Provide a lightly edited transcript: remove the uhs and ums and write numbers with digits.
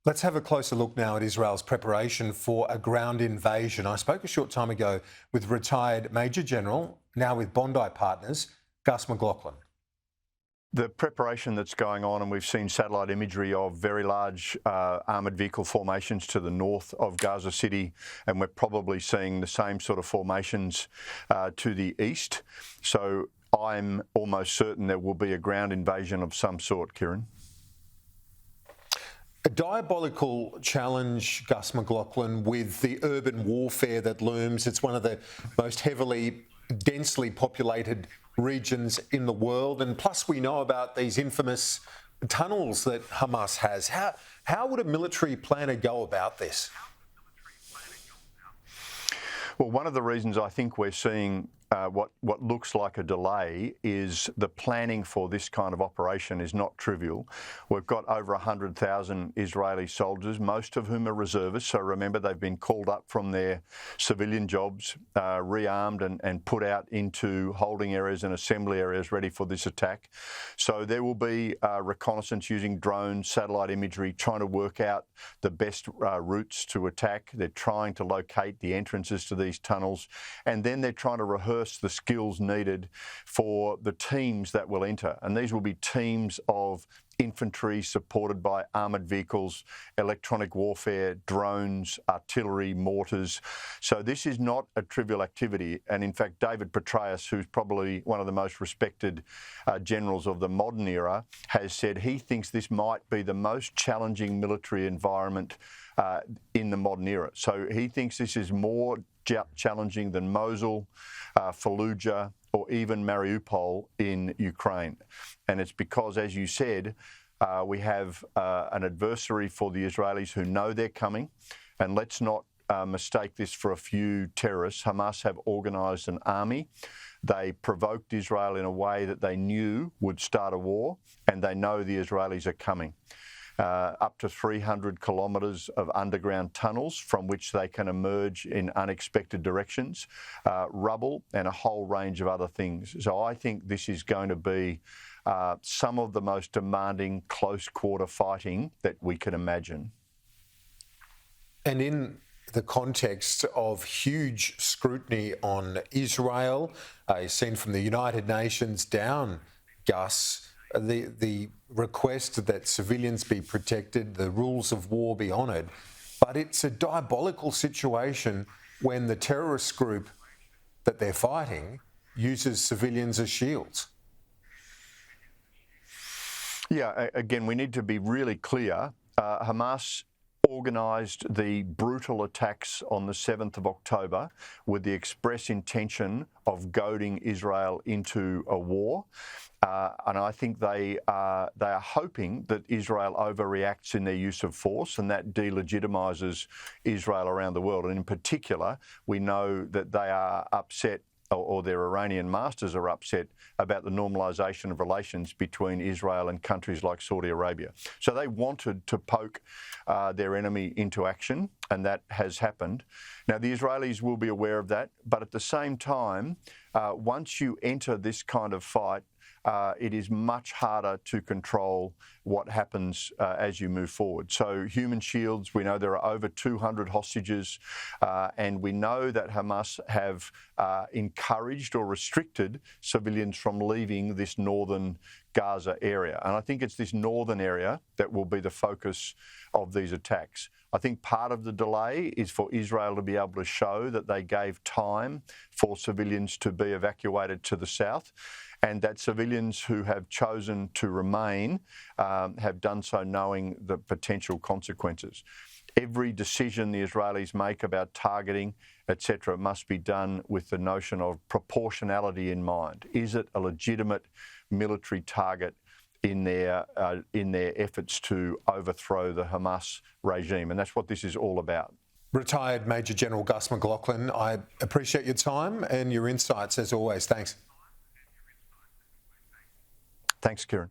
Let's have a closer look now at Israel's preparation for a ground invasion. I spoke a short time ago with retired Major General, now with Bondi Partners, Gus McLachlan. The preparation that's going on, and we've seen satellite imagery of very large armoured vehicle formations to the north of Gaza City, and we're probably seeing the same sort of formations to the east. So I'm almost certain there will be a ground invasion of some sort, Kieran. A diabolical challenge, Gus McLachlan, with the urban warfare that looms. It's one of the most densely populated regions in the world. And plus we know about these infamous tunnels that Hamas has. How would a military planner go about this? Well, one of the reasons I think we're seeing what looks like a delay is the planning for this kind of operation is not trivial. We've got over 100,000 Israeli soldiers, most of whom are reservists. So remember, they've been called up from their civilian jobs, rearmed and put out into holding areas and assembly areas ready for this attack. So there will be reconnaissance using drones, satellite imagery, trying to work out the best routes to attack. They're trying to locate the entrances to these tunnels, and then they're trying to rehearse the skills needed for the teams that will enter. And these will be teams of infantry supported by armoured vehicles, electronic warfare, drones, artillery, mortars. So this is not a trivial activity. And in fact, David Petraeus, who's probably one of the most respected generals of the modern era, has said he thinks this might be the most challenging military environment in the modern era. So he thinks this is more challenging than Mosul, Fallujah, or even Mariupol in Ukraine. And it's because, as you said, we have an adversary for the Israelis who know they're coming. And let's not mistake this for a few terrorists. Hamas have organised an army. They provoked Israel in a way that they knew would start a war, and they know the Israelis are coming. Up to 300 kilometres of underground tunnels from which they can emerge in unexpected directions, rubble and a whole range of other things. So I think this is going to be some of the most demanding close quarter fighting that we can imagine. And in the context of huge scrutiny on Israel, seen from the United Nations down, Gus, the request that civilians be protected, the rules of war be honoured. But it's a diabolical situation when the terrorist group that they're fighting uses civilians as shields. Yeah, again, we need to be really clear. Hamas organised the brutal attacks on the 7th of October with the express intention of goading Israel into a war. And I think they are hoping that Israel overreacts in their use of force, and that delegitimises Israel around the world. And in particular, we know that they are upset, or their Iranian masters are upset about the normalisation of relations between Israel and countries like Saudi Arabia. So they wanted to poke their enemy into action, and that has happened. Now, the Israelis will be aware of that, but at the same time, once you enter this kind of fight, it is much harder to control what happens as you move forward. So human shields, we know there are over 200 hostages, and we know that Hamas have encouraged or restricted civilians from leaving this northern Gaza area. And I think it's this northern area that will be the focus of these attacks. I think part of the delay is for Israel to be able to show that they gave time for civilians to be evacuated to the south, and that civilians who have chosen to remain have done so knowing the potential consequences. Every decision the Israelis make about targeting, etc., must be done with the notion of proportionality in mind. Is it a legitimate military target in their efforts to overthrow the Hamas regime? And that's what this is all about. Retired Major General Gus McLachlan, I appreciate your time and your insights as always. Thanks. Thanks, Kieran.